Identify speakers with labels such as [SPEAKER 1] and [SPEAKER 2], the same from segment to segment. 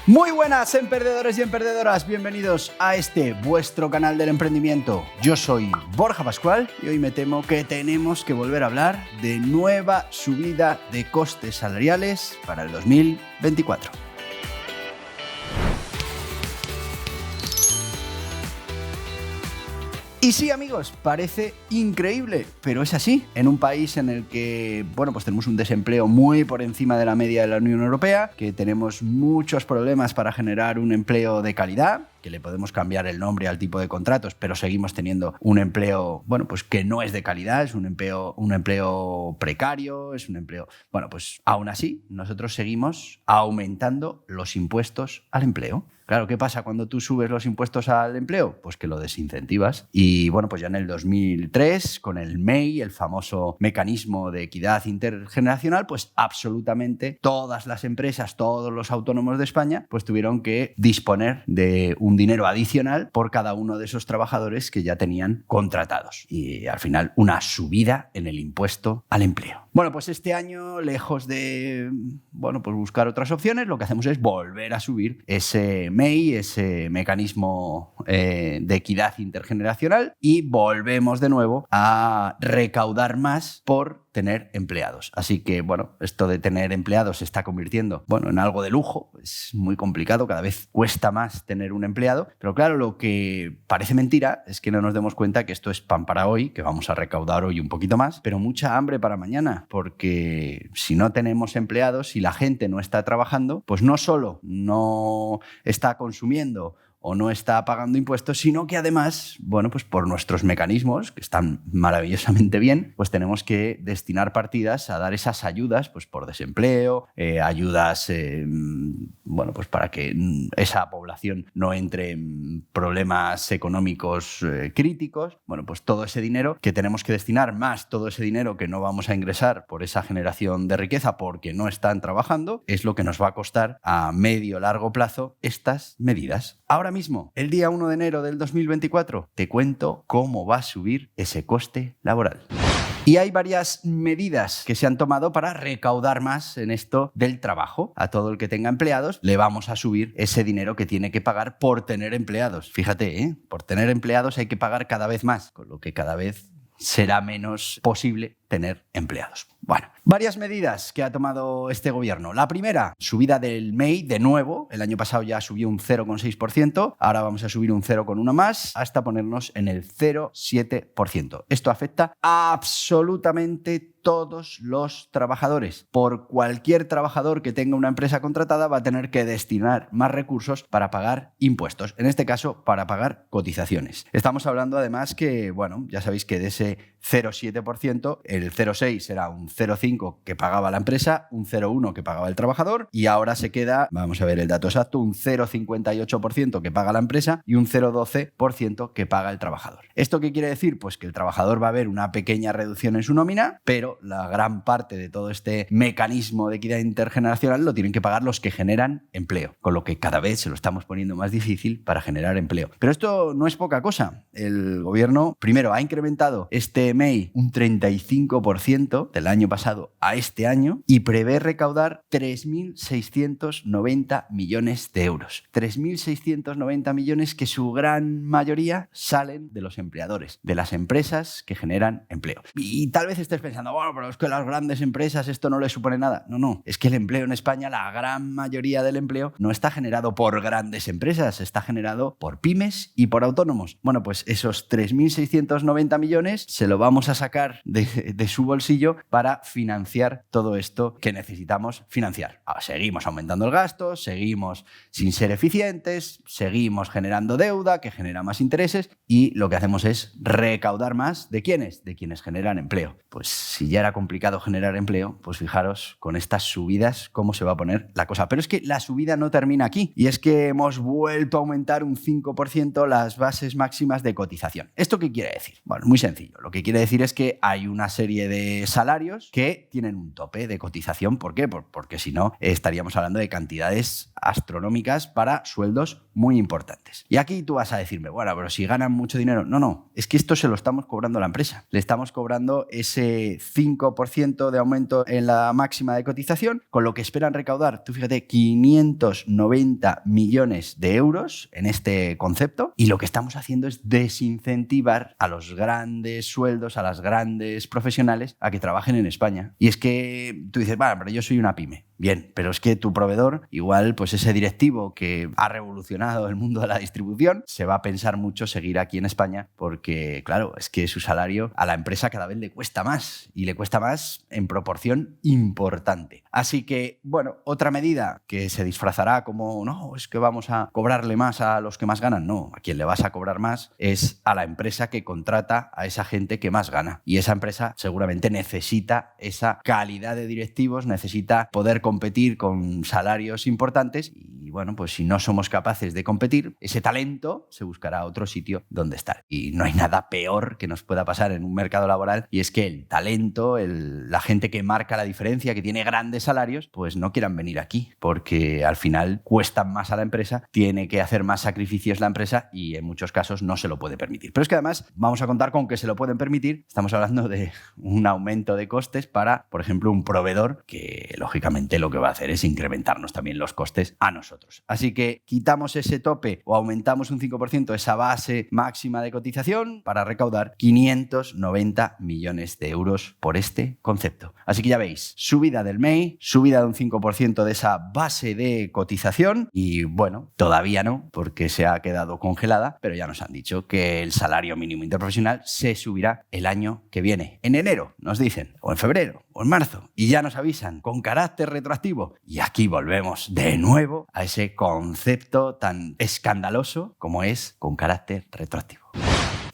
[SPEAKER 1] Muy buenas, emprendedores y emprendedoras, bienvenidos a este vuestro canal del emprendimiento. Yo soy Borja Pascual y hoy me temo que tenemos que volver a hablar de nueva subida de costes salariales para el 2024. Y sí, amigos, parece increíble, pero es así. En un país en el que, pues tenemos un desempleo muy por encima de la media de la Unión Europea, que tenemos muchos problemas para generar un empleo de calidad, que le podemos cambiar el nombre al tipo de contratos, pero seguimos teniendo un empleo, pues que no es de calidad, es un empleo precario, es un empleo... pues aún así, nosotros seguimos aumentando los impuestos al empleo. Claro, ¿qué pasa cuando tú subes los impuestos al empleo? Pues que lo desincentivas. Y pues ya en el 2003, con el MEI, el famoso mecanismo de equidad intergeneracional, pues absolutamente todas las empresas, todos los autónomos de España, pues tuvieron que disponer de un dinero adicional por cada uno de esos trabajadores que ya tenían contratados. Y al final, una subida en el impuesto al empleo. Pues este año, lejos de pues buscar otras opciones, lo que hacemos es volver a subir ese MEI, ese mecanismo de equidad intergeneracional, y volvemos de nuevo a recaudar más por tener empleados. Así que, esto de tener empleados se está convirtiendo, en algo de lujo. Es muy complicado, cada vez cuesta más tener un empleado. Pero claro, lo que parece mentira es que no nos demos cuenta que esto es pan para hoy, que vamos a recaudar hoy un poquito más, pero mucha hambre para mañana, porque si no tenemos empleados, si la gente no está trabajando, pues no solo no está consumiendo o no está pagando impuestos, sino que además, pues por nuestros mecanismos, que están maravillosamente bien, pues tenemos que destinar partidas a dar esas ayudas, pues por desempleo, ayudas, pues para que esa población no entre en problemas económicos críticos. Pues todo ese dinero que tenemos que destinar, más todo ese dinero que no vamos a ingresar por esa generación de riqueza porque no están trabajando, es lo que nos va a costar a medio largo plazo estas medidas. Ahora mismo, el día 1 de enero del 2024, te cuento cómo va a subir ese coste laboral. Y hay varias medidas que se han tomado para recaudar más en esto del trabajo. A todo el que tenga empleados le vamos a subir ese dinero que tiene que pagar por tener empleados. Fíjate, por tener empleados hay que pagar cada vez más, con lo que cada vez será menos posible tener empleados. Varias medidas que ha tomado este gobierno. La primera, subida del MEI de nuevo. El año pasado ya subió un 0,6%, ahora vamos a subir un 0,1 más hasta ponernos en el 0,7%. Esto afecta a absolutamente todos los trabajadores. Por cualquier trabajador que tenga una empresa contratada va a tener que destinar más recursos para pagar impuestos, en este caso para pagar cotizaciones. Estamos hablando además que, ya sabéis que de ese 0,7%, el 0,6 era un 0,5 que pagaba la empresa, un 0,1 que pagaba el trabajador, y ahora se queda, vamos a ver el dato exacto, un 0,58% que paga la empresa y un 0,12% que paga el trabajador. ¿Esto qué quiere decir? Pues que el trabajador va a ver una pequeña reducción en su nómina, pero la gran parte de todo este mecanismo de equidad intergeneracional lo tienen que pagar los que generan empleo, con lo que cada vez se lo estamos poniendo más difícil para generar empleo. Pero esto no es poca cosa. El gobierno, primero, ha incrementado este MEI un 35% del año pasado a este año y prevé recaudar 3.690 millones de euros. 3.690 millones que su gran mayoría salen de los empleadores, de las empresas que generan empleo. Y tal vez estés pensando, pero es que las grandes empresas esto no les supone nada. No, es que el empleo en España, la gran mayoría del empleo, no está generado por grandes empresas, está generado por pymes y por autónomos. Pues esos 3.690 millones se lo vamos a sacar de su bolsillo para financiar todo esto que necesitamos financiar. Seguimos aumentando el gasto, seguimos sin ser eficientes, seguimos generando deuda que genera más intereses, y lo que hacemos es recaudar más. ¿De quiénes? De quienes generan empleo. Pues si ya era complicado generar empleo, pues fijaros con estas subidas cómo se va a poner la cosa. Pero es que la subida no termina aquí, y es que hemos vuelto a aumentar un 5% las bases máximas de cotización. ¿Esto qué quiere decir? Muy sencillo. Lo que quiere decir es que hay una serie serie de salarios que tienen un tope de cotización. ¿Por qué? Porque si no, estaríamos hablando de cantidades astronómicas para sueldos muy importantes. Y aquí tú vas a decirme, bueno, pero si ganan mucho dinero. No, es que esto se lo estamos cobrando a la empresa. Le estamos cobrando ese 5% de aumento en la máxima de cotización, con lo que esperan recaudar, tú fíjate, 590 millones de euros en este concepto, y lo que estamos haciendo es desincentivar a los grandes sueldos, a las grandes profesionales a que trabajen en España. Y es que tú dices, vale, pero yo soy una pyme. Bien, pero es que tu proveedor, igual pues ese directivo que ha revolucionado el mundo de la distribución, se va a pensar mucho seguir aquí en España porque, claro, es que su salario a la empresa cada vez le cuesta más, y le cuesta más en proporción importante. Así que, bueno, otra medida que se disfrazará como, no, es que vamos a cobrarle más a los que más ganan. No, a quien le vas a cobrar más es a la empresa que contrata a esa gente que más gana. Y esa empresa seguramente necesita esa calidad de directivos, necesita poder competir con salarios importantes, y bueno, pues si no somos capaces de competir, ese talento se buscará otro sitio donde estar. Y no hay nada peor que nos pueda pasar en un mercado laboral, y es que el talento, la gente que marca la diferencia, que tiene grandes salarios, pues no quieran venir aquí, porque al final cuestan más a la empresa, tiene que hacer más sacrificios la empresa, y en muchos casos no se lo puede permitir. Pero es que además vamos a contar con que se lo pueden permitir. Estamos hablando de un aumento de costes para, por ejemplo, un proveedor que lógicamente lo que va a hacer es incrementarnos también los costes a nosotros. Así que quitamos ese tope o aumentamos un 5% esa base máxima de cotización para recaudar 590 millones de euros por este concepto. Así que ya veis, subida del MEI, subida de un 5% de esa base de cotización, y bueno, todavía no, porque se ha quedado congelada, pero ya nos han dicho que el salario mínimo interprofesional se subirá el año que viene. En enero, nos dicen, o en febrero, o en marzo, y ya nos avisan con carácter retroactivo. Y aquí volvemos de nuevo a ese concepto tan escandaloso como es con carácter retroactivo.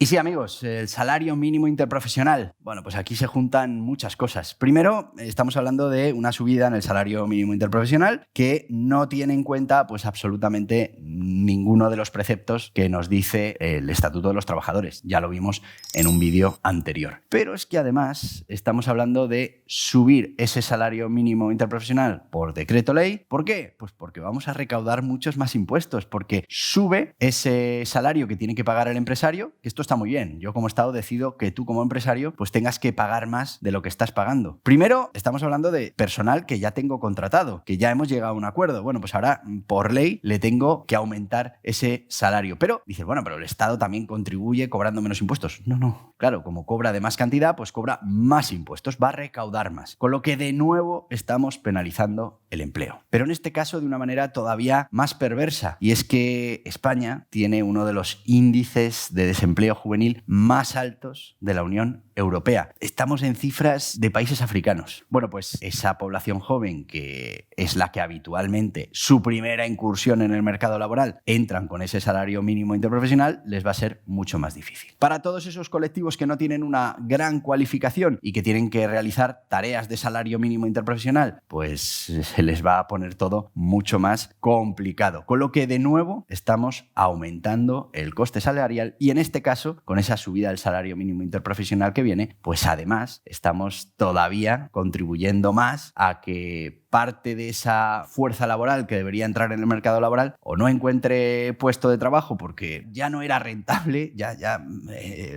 [SPEAKER 1] Y sí, amigos, el salario mínimo interprofesional. Bueno, pues aquí se juntan muchas cosas. Primero, estamos hablando de una subida en el salario mínimo interprofesional que no tiene en cuenta pues absolutamente ninguno de los preceptos que nos dice el Estatuto de los Trabajadores. Ya lo vimos en un vídeo anterior. Pero es que además estamos hablando de subir ese salario mínimo interprofesional por decreto ley. ¿Por qué? Pues porque vamos a recaudar muchos más impuestos, porque sube ese salario que tiene que pagar el empresario, que esto está muy bien. Yo como Estado decido que tú como empresario pues tengas que pagar más de lo que estás pagando. Primero, estamos hablando de personal que ya tengo contratado, que ya hemos llegado a un acuerdo. Bueno, pues ahora por ley le tengo que aumentar ese salario. Pero dices, bueno, pero el Estado también contribuye cobrando menos impuestos. No. Claro, como cobra de más cantidad, pues cobra más impuestos, va a recaudar más. Con lo que de nuevo estamos penalizando el empleo. Pero en este caso de una manera todavía más perversa. Y es que España tiene uno de los índices de desempleo juvenil más altos de la Unión Europea. Estamos en cifras de países africanos. Bueno, pues esa población joven, que es la que habitualmente su primera incursión en el mercado laboral entran con ese salario mínimo interprofesional, les va a ser mucho más difícil. Para todos esos colectivos que no tienen una gran cualificación y que tienen que realizar tareas de salario mínimo interprofesional, pues se les va a poner todo mucho más complicado. Con lo que de nuevo estamos aumentando el coste salarial, y en este caso, con esa subida del salario mínimo interprofesional que viene, pues además estamos todavía contribuyendo más a que parte de esa fuerza laboral que debería entrar en el mercado laboral o no encuentre puesto de trabajo porque ya no era rentable,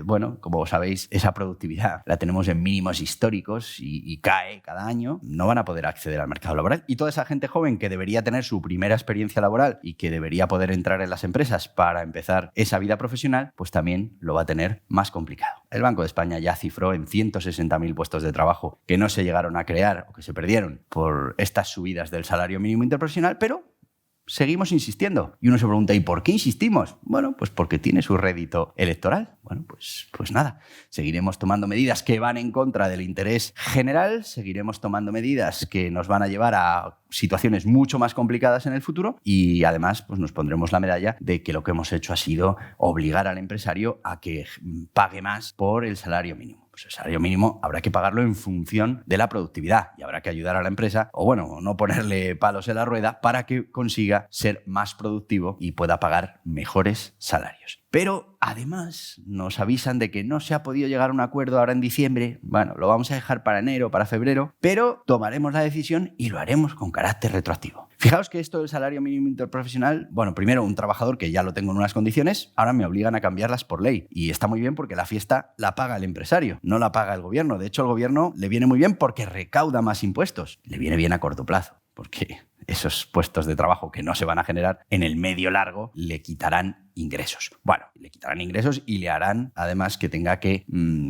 [SPEAKER 1] bueno, como sabéis, esa productividad la tenemos en mínimos históricos y cae cada año, no van a poder acceder al mercado laboral. Y toda esa gente joven que debería tener su primera experiencia laboral y que debería poder entrar en las empresas para empezar esa vida profesional, pues también lo va a tener más complicado. El Banco de España ya cifró en 160.000 puestos de trabajo que no se llegaron a crear o que se perdieron por estas subidas del salario mínimo interprofesional, pero seguimos insistiendo. Y uno se pregunta, ¿y por qué insistimos? Bueno, pues porque tiene su rédito electoral. Bueno, pues nada, seguiremos tomando medidas que van en contra del interés general, seguiremos tomando medidas que nos van a llevar a situaciones mucho más complicadas en el futuro, y además pues nos pondremos la medalla de que lo que hemos hecho ha sido obligar al empresario a que pague más por el salario mínimo. pues el salario mínimo habrá que pagarlo en función de la productividad y habrá que ayudar a la empresa o, bueno, no ponerle palos en la rueda para que consiga ser más productivo y pueda pagar mejores salarios. Pero además nos avisan de que no se ha podido llegar a un acuerdo ahora en diciembre. Bueno, lo vamos a dejar para enero, para febrero, pero tomaremos la decisión y lo haremos con carácter retroactivo. Fijaos que esto del salario mínimo interprofesional, bueno, primero un trabajador que ya lo tengo en unas condiciones, ahora me obligan a cambiarlas por ley. Y está muy bien porque la fiesta la paga el empresario, no la paga el gobierno. De hecho, el gobierno le viene muy bien porque recauda más impuestos. Le viene bien a corto plazo, porque esos puestos de trabajo que no se van a generar en el medio largo le quitarán ingresos. Bueno, le quitarán ingresos y le harán además que tenga que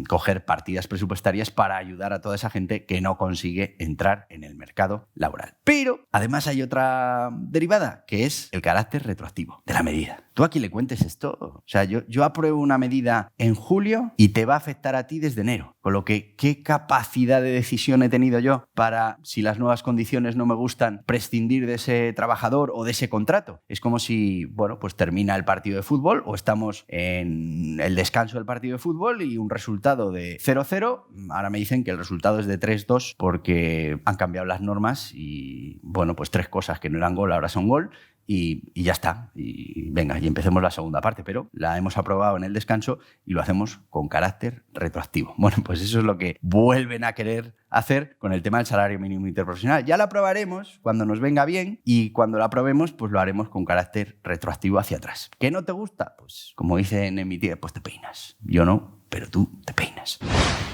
[SPEAKER 1] coger partidas presupuestarias para ayudar a toda esa gente que no consigue entrar en el mercado laboral. Pero además hay otra derivada, que es el carácter retroactivo de la medida. Tú aquí le cuentes esto, o sea, yo apruebo una medida en julio y te va a afectar a ti desde enero. Con lo que, ¿qué capacidad de decisión he tenido yo para, si las nuevas condiciones no me gustan, prescindir de ese trabajador o de ese contrato? Es como si, bueno, pues termina el partido de fútbol o estamos en el descanso del partido de fútbol y un resultado de 0-0. Ahora me dicen que el resultado es de 3-2 porque han cambiado las normas y, bueno, pues 3 cosas que no eran gol ahora son gol. Y ya está, y venga, y empecemos la segunda parte, pero la hemos aprobado en el descanso y lo hacemos con carácter retroactivo. Bueno, pues eso es lo que vuelven a querer hacer con el tema del salario mínimo interprofesional. Ya lo aprobaremos cuando nos venga bien y cuando lo aprobemos, pues lo haremos con carácter retroactivo hacia atrás. ¿Qué no te gusta? Pues como dicen en mi tía, pues te peinas. Yo no, pero tú te peinas.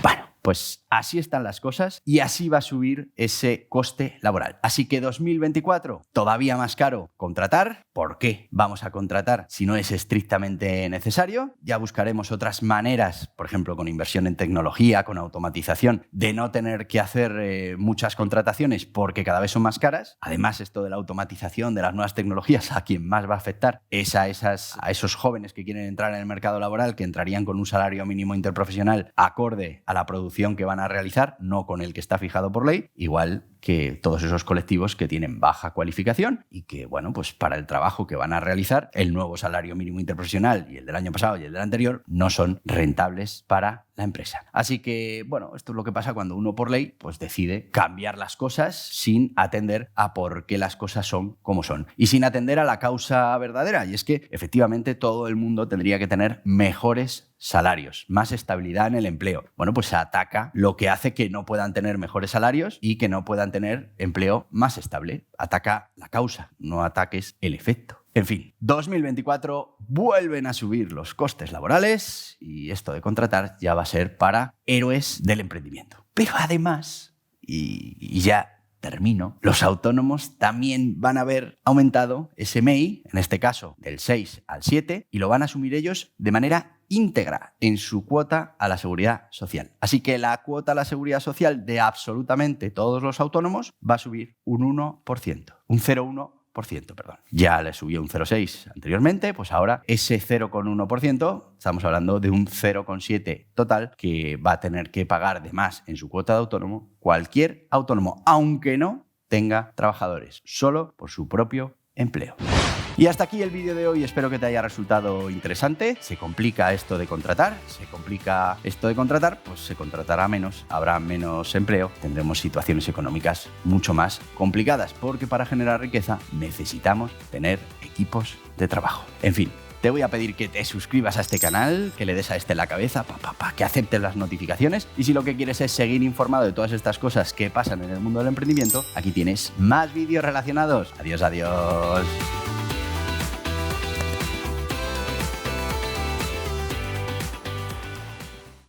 [SPEAKER 1] Bueno, pues así están las cosas y así va a subir ese coste laboral. Así que 2024, todavía más caro contratar. ¿Por qué vamos a contratar si no es estrictamente necesario? Ya buscaremos otras maneras, por ejemplo, con inversión en tecnología, con automatización, de no tener que hacer muchas contrataciones porque cada vez son más caras. Además, esto de la automatización, de las nuevas tecnologías, a quien más va a afectar es a esos jóvenes que quieren entrar en el mercado laboral, que entrarían con un salario mínimo interprofesional acorde a la producción que van a realizar, no con el que está fijado por ley, igual que todos esos colectivos que tienen baja cualificación y que, bueno, pues para el trabajo que van a realizar, el nuevo salario mínimo interprofesional y el del año pasado y el del anterior no son rentables para la empresa. Así que, bueno, esto es lo que pasa cuando uno por ley pues decide cambiar las cosas sin atender a por qué las cosas son como son y sin atender a la causa verdadera. Y es que, efectivamente, todo el mundo tendría que tener mejores salarios, más estabilidad en el empleo. Bueno, pues se ataca lo que hace que no puedan tener mejores salarios y que no puedan tener empleo más estable. Ataca la causa, no ataques el efecto. En fin, 2024 vuelven a subir los costes laborales y esto de contratar ya va a ser para héroes del emprendimiento. Pero además, y ya termino, los autónomos también van a haber aumentado ese MEI, en este caso del 6 al 7, y lo van a asumir ellos de manera íntegra en su cuota a la seguridad social. Así que la cuota a la seguridad social de absolutamente todos los autónomos va a subir un 1%, un 0,1%, perdón. Ya le subió un 0,6 anteriormente, pues ahora ese 0,1%, estamos hablando de un 0,7 total que va a tener que pagar de más en su cuota de autónomo cualquier autónomo, aunque no tenga trabajadores, solo por su propio empleo. Y hasta aquí el vídeo de hoy, espero que te haya resultado interesante. Se complica esto de contratar, pues se contratará menos, habrá menos empleo, tendremos situaciones económicas mucho más complicadas, porque para generar riqueza necesitamos tener equipos de trabajo. En fin, te voy a pedir que te suscribas a este canal, que le des a la cabeza, que aceptes las notificaciones y si lo que quieres es seguir informado de todas estas cosas que pasan en el mundo del emprendimiento, aquí tienes más vídeos relacionados. Adiós, adiós.